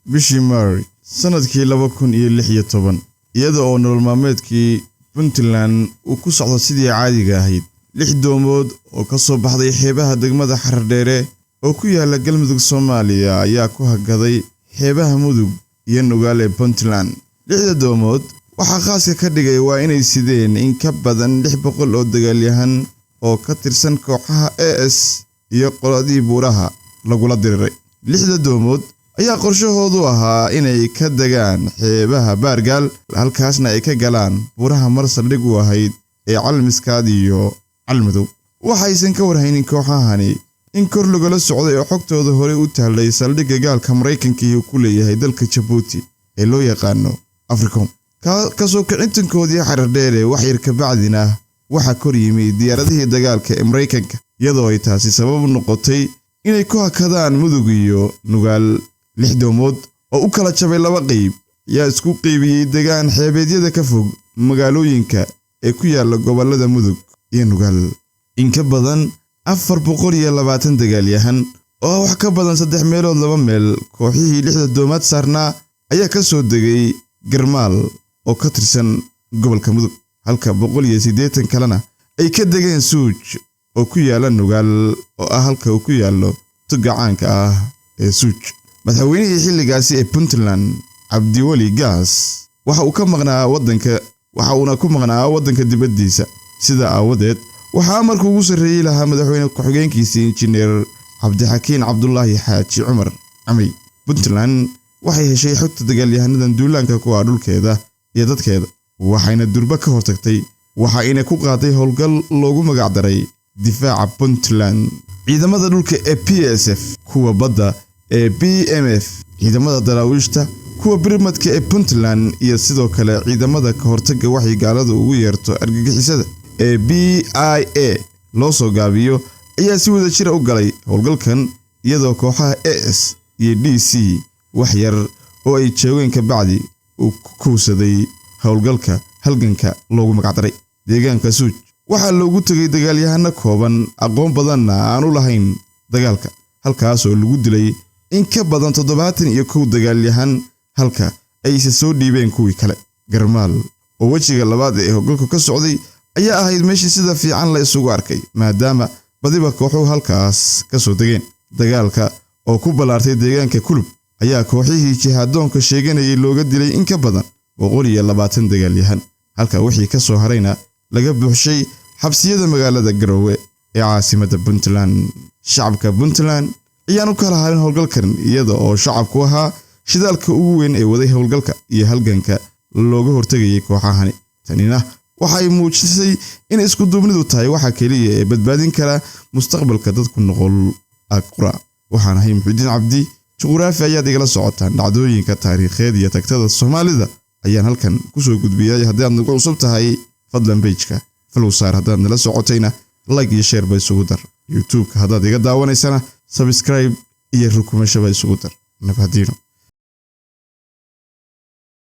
bishii Maari sanadkii 2016 iyada oo nolol maalmeedkii Puntland uu ku socdo sidii caadiga ahayd 6 doomood oo ka soo baxday xeebaha degmada Xardheere oo ku yaala galmudug Soomaaliya ayaa ku hagaday xeebaha mudug iyo nugaal ee Puntland 6 doomood waxa khaaska ka dhigay waa inay sideen in ka badan 600 oo dagaalyahan oo ka tirsan kooxaha AS iyo qoladii buuraha lagula diriray 6 doomood ayaa qorshahoodu ahaa inay ka dagaan xeebaha Baargaal halkaasna ay ka galaan buuraha marsaldhig u ahayd ee Calmiskaad iyo Calmadow waxaysan ka warhaynin kooxahani in kor lagala socday oo xogtooda hore u tahlay saldhigga gaalka Mareykanka iyo ku leeyahay dalka Djibouti ee loo yaqaano Africom ka soo kicintankoodii Xardheere wax yar ka bacdina waxa kor yimid diyaaradihii dagaalka ee Mareykanka iyadoo ay taasi sabab noqotay inay ku hakadaan mudug iyo nugaal 6 doomood oo u kala jabay 2 qayb yaa isku qaybiyay degaan xeebeedyada ka fog magaalooyinka ee ku yaala gobolada mudug iyo nugaal in ka badan 420 dagaalyahan oo wax ka badan 3 meelood 2 meel kooxihii 6 doomaad saarnaa ayaa ka soo degay Garmaal oo ka tirsan gobolka mudug halka 180 kalena ay ka degeen Suuj oo ku yaala nugaal oo halka uu ku yaalo tugacaanka ah ee Suuj madaxweynihii xilligaasi ee Puntland Cabdiwali Gaas waxa uu ka maqnaa wadanka dibadiisa sida aawadeed waxa markuu ugu sareeyay lahaa madaxweyne ku-xigeenkiisa injineer Cabdixakiin Cabdullaahi Xaaji Cumar Camay Puntland waxay heshay xogta dagaalyahanadan duulaanka ku ah dhulkeeda iyo dadkeeda waxayna durba ka hortagtay waxayna ku qaaday howlgal loogu magac daray difaaca Puntland ciidamada dhulka ee PSF kuwa badda ee BMF ciidamada daraawiishta kuwa birmadka ee Puntland iyo sidoo kale ciidamada ka hortagga waxay gaaladu ugu yeerto argagixisada ee BIA loo soo gaabiyo ayaa si wada jir u galay howlgalkan iyadoo kooxaha AS iyo DC wax yar oo ay joogeen ka bacdi uu ku kuusaday howlgalka halganka loogu magac daray deegaanka Suuj waxa loogu tagay dagaalyahano kooban aqoon badanna aan u lahayn dagaalka halkaas oo lagu dilay in ka badan 71 dagaalyahan halka ay soo dhiibeen kuwii kale Garmaal oo wajiga labaad ee howlgalku ka socday ayaa ahayd meeshii sida fiican la isugu arkay maadaama badiba kooxuhu halkaas ka soo degeen dagaalka oo ku balaartay deegaanka Kulub ayaa kooxihii jihaadoonka sheeganayay looga dilay in ka badan 120 dagaalyahan halka wixii ka soo harayna laga buuxshay xabsiyada magaalada Garowe ee caasimadda Puntland shacabka Puntland ayaan u kala harin howlgalkan iyada oo shacabku ahaa shidaalka ugu weyn ee waday howlgalka iyo halganka looga hortagay kooxahani tanina waxay muujisay in isku duubnidu tahay waxa kaliya ee badbaadin kara mustaqbalka dadku noqol aqra waxaan ahay Muxudiin Cabdi juqraafi ayaad igala socotaan dhacdooyinka taariikheed iyo tagtada Soomaalida ayaan halkan ku soo gudbiyay haddii aad nagu cusub tahay fadlan page-ka follow saar haddaad nala socotayna like iyo share bay isugu dar YouTube-ka haddaad iga daawanaysana subscribe iyo rukumasho bay isugu dar nabadino